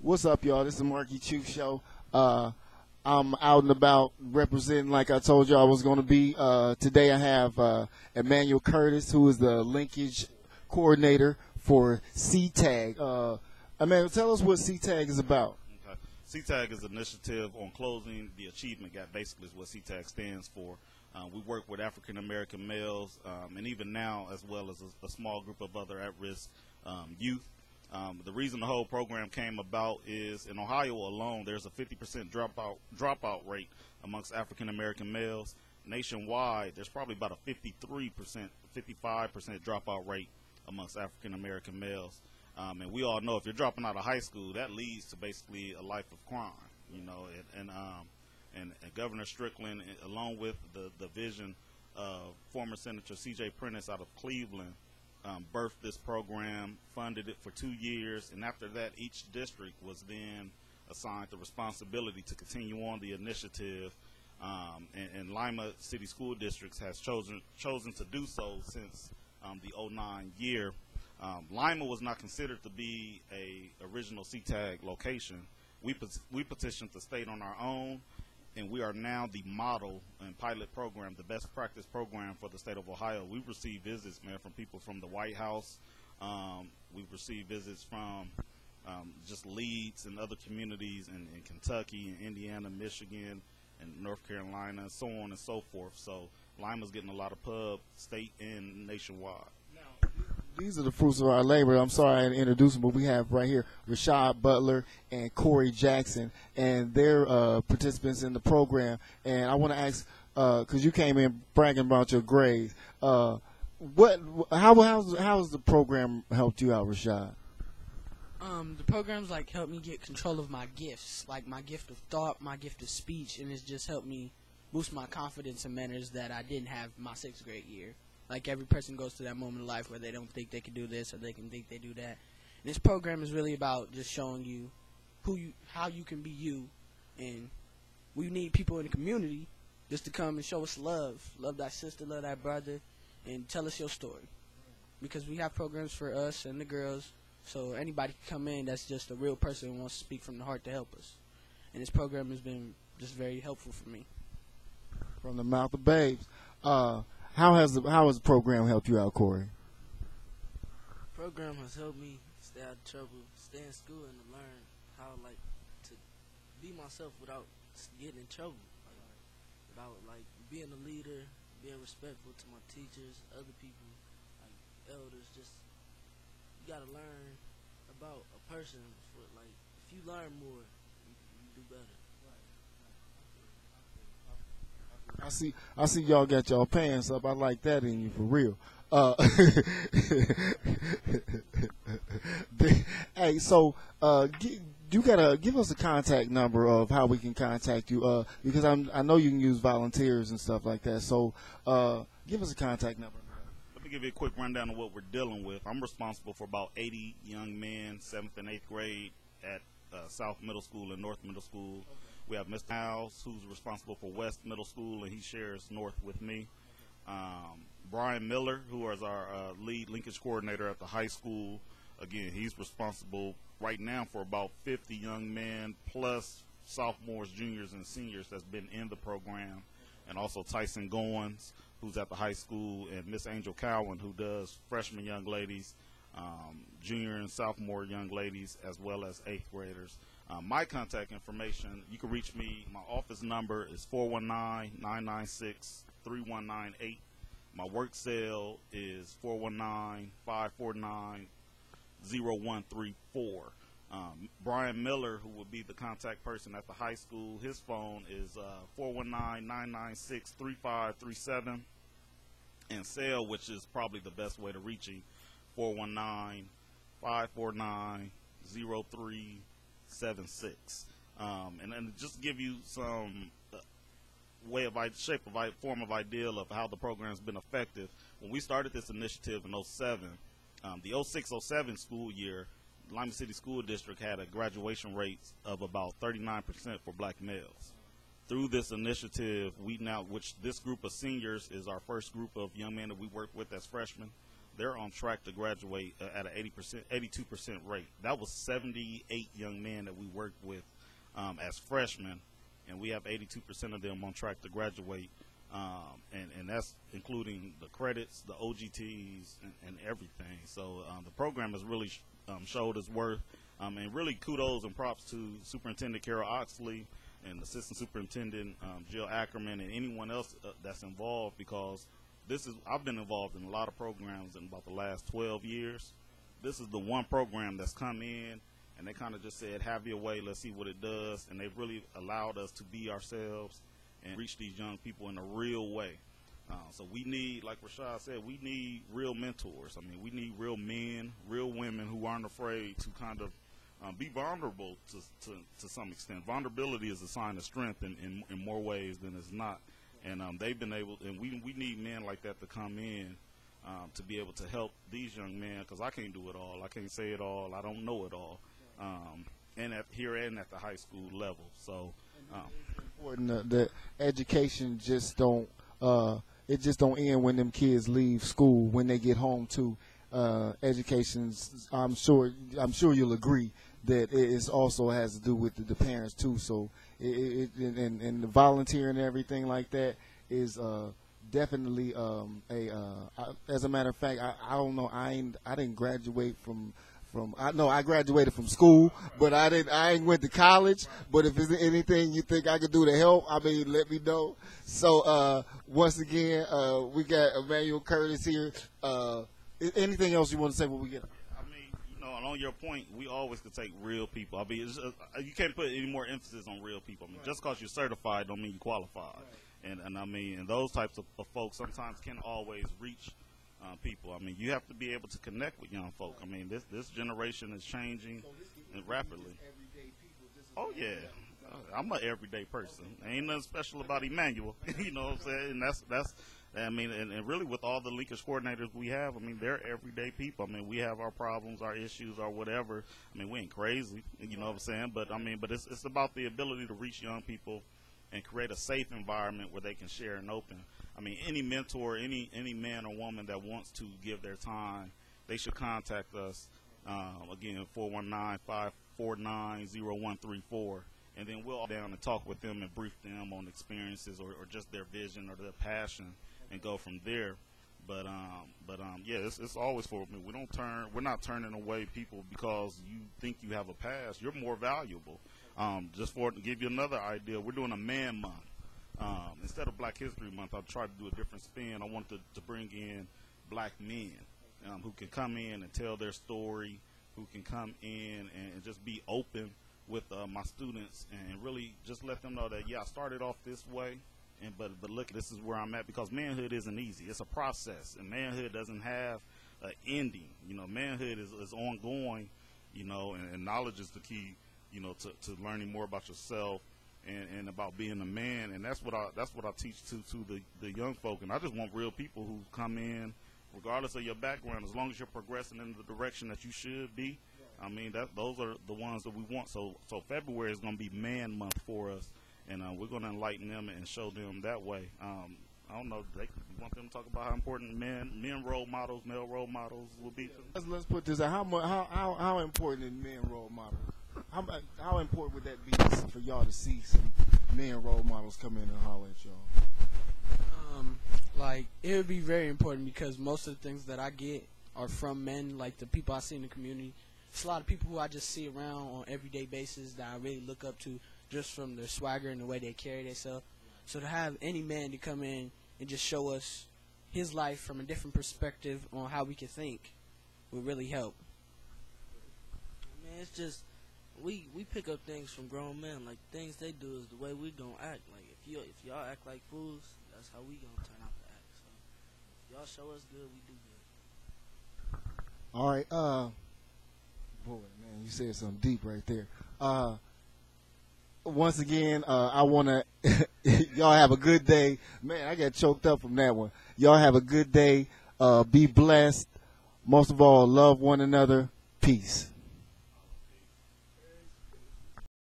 What's up, y'all? This is the Markey Chukes show. I'm out and about representing, like I told you I was going to be. Today I have EMANUAL Curtis, who is the linkage coordinator for C.T.A.G. EMANUAL, tell us what C.T.A.G is about. Okay. C.T.A.G is an initiative on closing the achievement gap, basically is what C.T.A.G stands for. We work with African-American males, and even now as well as a small group of other at-risk youth. The reason the whole program came about is in Ohio alone, there's a 50% dropout rate amongst African-American males. Nationwide, there's probably about a 53%, 55% dropout rate amongst African-American males. And we all know if you're dropping out of high school, that leads to basically a life of crime, you know, and Governor Strickland, along with the vision of former Senator C.J. Prentice out of Cleveland, birthed this program, funded it for 2 years, and after that, each district was then assigned the responsibility to continue on the initiative. And Lima City School Districts has chosen to do so since the 2009 year. Lima was not considered to be a original C.T.A.G location. We petitioned the state on our own, and we are now the model and pilot program, the best practice program for the state of Ohio. We've received visits, man, from people from the White House. We've received visits from just leads in other communities in Kentucky, and Indiana, Michigan, and North Carolina, and so on and so forth. So Lima's getting a lot of pub, state and nationwide. These are the fruits of our labor. I'm sorry I didn't introduce them, but we have right here RASHAD, BUTLER, and CORY Jackson, and they're participants in the program. And I want to ask, because you came in bragging about your grades, how has the program helped you out, RASHAD? The program's like helped me get control of my gifts, like my gift of thought, my gift of speech, and it's just helped me boost my confidence in manners that I didn't have my 6th grade year. Like every person goes to that moment in life where they don't think they can do this or they can think they do that. And this program is really about just showing you how you can be you, and we need people in the community just to come and show us love. Love thy sister, love thy brother, and tell us your story. Because we have programs for us and the girls, so anybody can come in that's just a real person who wants to speak from the heart to help us. And this program has been just very helpful for me. From the mouth of babes. How has the program helped you out, Cory? The program has helped me stay out of trouble, stay in school, and to learn how to be myself without getting in trouble. Without being a leader, being respectful to my teachers, other people, elders. Just you gotta learn about a person. If you learn more, you do better. I see y'all got y'all pants up. I like that in you for real. Hey, so you gotta give us a contact number of how we can contact you, because I know you can use volunteers and stuff like that. So give us a contact number. Let me give you a quick rundown of what we're dealing with. I'm responsible for about 80 young men, 7th and 8th grade at South Middle School and North Middle School. Okay. We have Mr. House, who's responsible for West Middle School, and he shares North with me. Brian Miller, who is our lead linkage coordinator at the high school. Again, he's responsible right now for about 50 young men, plus sophomores, juniors, and seniors that's been in the program. And also Tyson Goins, who's at the high school, and Miss Angel Cowan, who does freshman young ladies, junior and sophomore young ladies, as well as 8th graders. My contact information, you can reach me. My office number is 419-996-3198. My work cell is 419-549-0134. Brian Miller, who will be the contact person at the high school, his phone is 419-996-3537. And cell, which is probably the best way to reach him, 419-549-0376. And just give you some form of ideal of how the program's been effective. When we started this initiative in 2007, the 2006-07 school year, Lima City School District had a graduation rate of about 39% for black males. Through this initiative, which this group of seniors is our first group of young men that we work with as freshmen. they're on track to graduate at an 82% rate. That was 78 young men that we worked with as freshmen, and we have 82% of them on track to graduate, and that's including the credits, the OGTs, and everything. So the program has really showed its worth, and really kudos and props to Superintendent Carol Oxley and Assistant Superintendent Jill Ackerman and anyone else that's involved, because I've been involved in a lot of programs in about the last 12 years. This is the one program that's come in and they kind of just said, have your way, let's see what it does. And they've really allowed us to be ourselves and reach these young people in a real way. So we need, like Rashad said, we need real mentors. I mean, we need real men, real women who aren't afraid to kind of be vulnerable to some extent. Vulnerability is a sign of strength in more ways than it's not. And they've been able, and we need men like that to come in to be able to help these young men, because I can't do it all. I can't say it all. I don't know it all. And here and at the high school level. So important that education just don't it just don't end when them kids leave school. When they get home too, education's, I'm sure you'll agree that it also has to do with the parents too. So and the volunteering and everything like that is definitely as a matter of fact, I don't know, I didn't graduate from I graduated from school, but I ain't went to college. But if there's anything you think I could do to help, I mean, let me know. So once again, we got Emmanuel Curtis here. Anything else you want to say when we get? I mean, you know, and on your point, we always could take real people. I mean, it's just, you can't put any more emphasis on real people. I mean, just because you're certified don't mean you qualified. And I mean, and those types of folks sometimes can't always reach people. I mean, you have to be able to connect with young folk. I mean, this generation is changing rapidly. Oh yeah, I'm an everyday person. Ain't nothing special about Emmanuel. You know what I'm saying? And that's. I mean, and really with all the linkage coordinators we have, I mean, they're everyday people. I mean, we have our problems, our issues, or whatever. I mean, we ain't crazy. You know what I'm saying? But I mean, but it's about the ability to reach young people and create a safe environment where they can share and open. I mean, any mentor, any man or woman that wants to give their time, they should contact us. Again, 419-549-0134. And then we'll down and talk with them and brief them on experiences or just their vision or their passion and go from there. But yeah, it's always for me. We're not turning away people because you think you have a past. You're more valuable. Just to give you another idea, we're doing a man month. Instead of Black History Month, I tried to do a different spin. I wanted to bring in black men who can come in and tell their story, who can come in and just be open with my students and really just let them know that, yeah, I started off this way, but look, this is where I'm at, because manhood isn't easy. It's a process, and manhood doesn't have an ending. You know, manhood is ongoing, you know, and knowledge is the key, you know, to learning more about yourself and about being a man. And that's what I teach to the young folk. And I just want real people who come in, regardless of your background, as long as you're progressing in the direction that you should be. I mean, those are the ones that we want. So February is going to be Man Month for us, and we're going to enlighten them and show them that way. I don't know. You want them to talk about how important men role models, male role models will be? Let's put this out. How important is men role models? How important would that be for y'all to see some men role models come in and holler at y'all? Like, it would be very important because most of the things that I get are from men, like the people I see in the community. It's a lot of people who I just see around on an everyday basis that I really look up to just from their swagger and the way they carry themselves. So to have any man to come in and just show us his life from a different perspective on how we can think would really help. Man, it's just we pick up things from grown men. Like, things they do is the way we gonna act. Like, if y'all act like fools, that's how we gonna turn out to act. So if y'all show us good, we do good. All right, boy, man, you said something deep right there. Once again, I want to y'all have a good day. Man, I got choked up from that one. Y'all have a good day. Be blessed. Most of all, love one another. Peace.